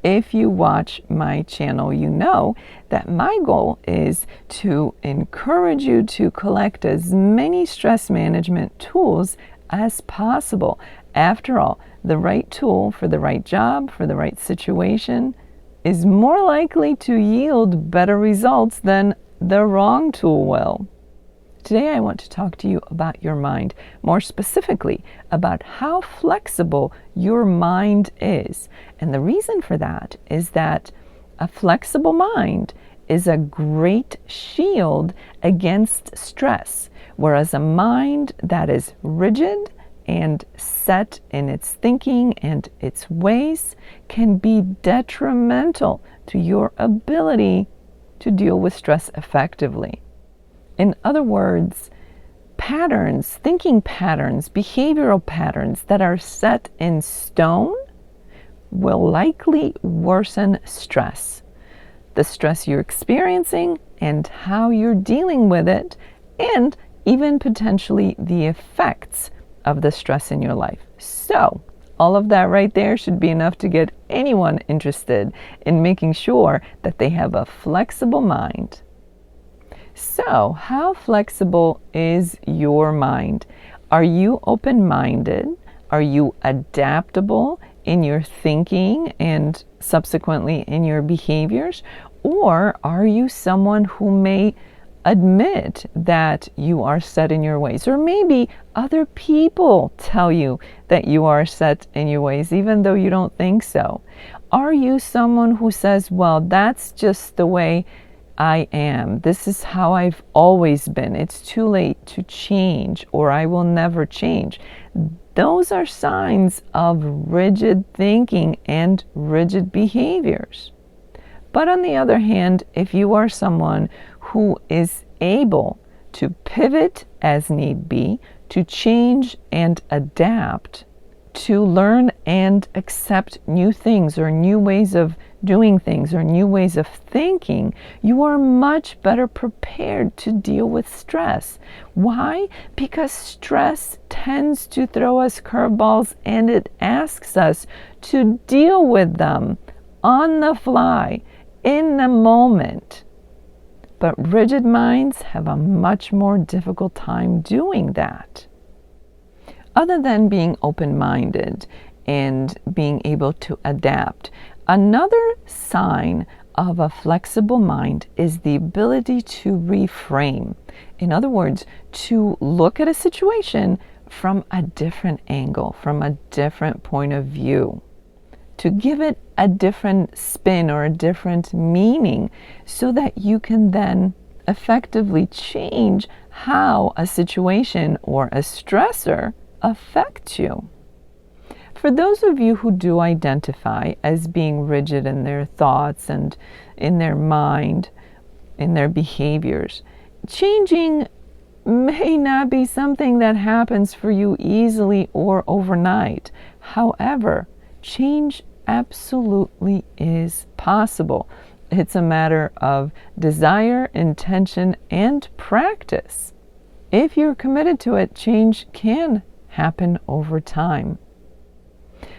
If you watch my channel, you know that my goal is to encourage you to collect as many stress management tools as possible. After all, the right tool for the right job, for the right situation, is more likely to yield better results than the wrong tool will. Today I want to talk to you about your mind, more specifically about how flexible your mind is. And the reason for that is that a flexible mind is a great shield against stress, whereas a mind that is rigid and set in its thinking and its ways can be detrimental to your ability to deal with stress effectively. In other words, patterns, thinking patterns, behavioral patterns that are set in stone will likely worsen stress. The stress you're experiencing and how you're dealing with it, and even potentially the effects of the stress in your life. So, all of that right there should be enough to get anyone interested in making sure that they have a flexible mind. So, how flexible is your mind? Are you open-minded? Are you adaptable in your thinking and subsequently in your behaviors? Or are you someone who may admit that you are set in your ways? Or maybe other people tell you that you are set in your ways, even though you don't think so. Are you someone who says, well, that's just the way I am. This is how I've always been. It's too late to change, or I will never change. Those are signs of rigid thinking and rigid behaviors. But on the other hand, if you are someone who is able to pivot as need be, to change and adapt, to learn and accept new things or new ways of doing things or new ways of thinking, you are much better prepared to deal with stress. Why? Because stress tends to throw us curveballs and it asks us to deal with them on the fly, in the moment. But rigid minds have a much more difficult time doing that. Other than being open-minded and being able to adapt, another sign of a flexible mind is the ability to reframe. In other words, to look at a situation from a different angle, from a different point of view, to give it a different spin or a different meaning so that you can then effectively change how a situation or a stressor affects you. For those of you who do identify as being rigid in their thoughts and in their mind, in their behaviors, changing may not be something that happens for you easily or overnight. However, change absolutely is possible. It's a matter of desire, intention, and practice. If you're committed to it, change can happen over time.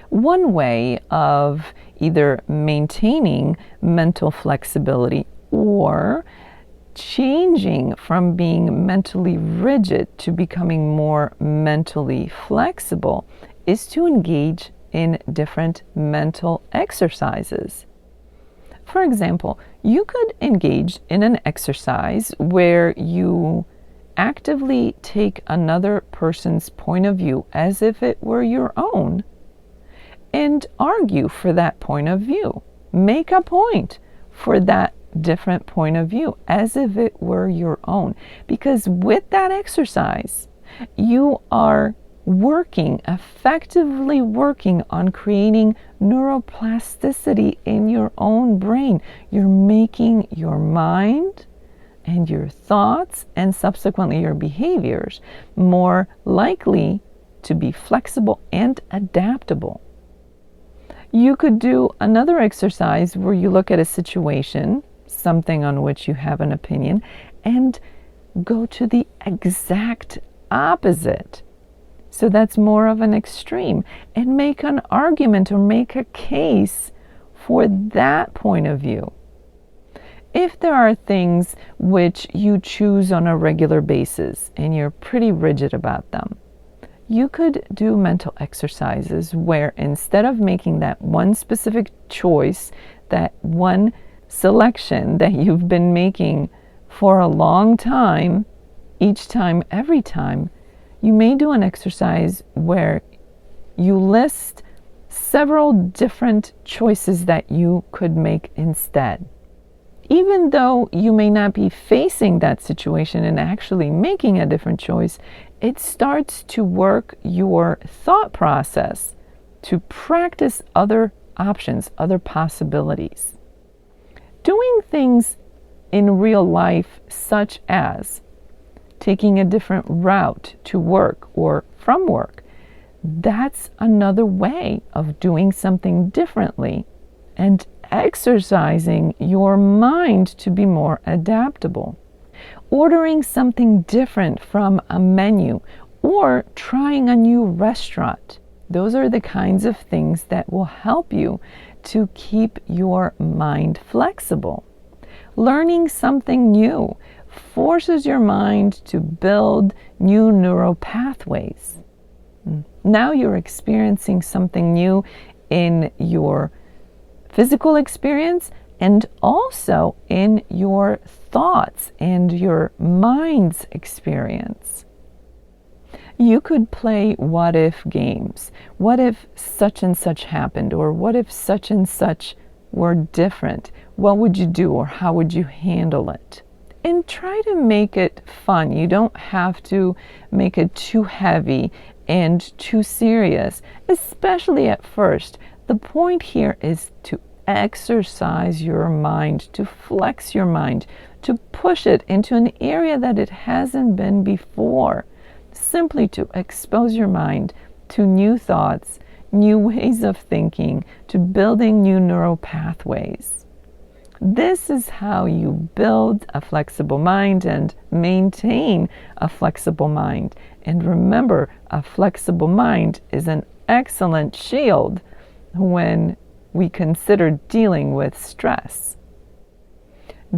One way of either maintaining mental flexibility or changing from being mentally rigid to becoming more mentally flexible is to engage in different mental exercises. For example, you could engage in an exercise where you actively take another person's point of view as if it were your own and argue for that point of view. Make a point for that different point of view as if it were your own. Because with that exercise, you are effectively working on creating neuroplasticity in your own brain. You're making your mind and your thoughts and subsequently your behaviors more likely to be flexible and adaptable. You could do another exercise where you look at a situation, something on which you have an opinion, and go to the exact opposite. So that's more of an extreme, and make an argument or make a case for that point of view. If there are things which you choose on a regular basis and you're pretty rigid about them, you could do mental exercises where instead of making that one specific choice, that one selection that you've been making for a long time, each time, every time, you may do an exercise where you list several different choices that you could make instead. Even though you may not be facing that situation and actually making a different choice, it starts to work your thought process to practice other options, other possibilities. Doing things in real life, such as taking a different route to work or from work, that's another way of doing something differently and exercising your mind to be more adaptable. Ordering something different from a menu or trying a new restaurant. Those are the kinds of things that will help you to keep your mind flexible. Learning something new forces your mind to build new neural pathways. Now you're experiencing something new in your physical experience and also in your thoughts and your mind's experience. You could play what if games. What if such and such happened? Or what if such and such were different? What would you do, or how would you handle it? And try to make it fun. You don't have to make it too heavy and too serious, especially at first. The point here is to exercise your mind, to flex your mind, to push it into an area that it hasn't been before, simply to expose your mind to new thoughts, new ways of thinking, to building new neural pathways. This is how you build a flexible mind and maintain a flexible mind. And remember, a flexible mind is an excellent shield when we consider dealing with stress.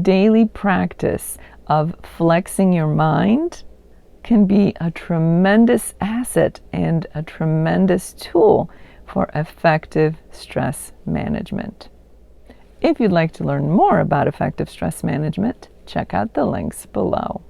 Daily practice of flexing your mind can be a tremendous asset and a tremendous tool for effective stress management. If you'd like to learn more about effective stress management, check out the links below.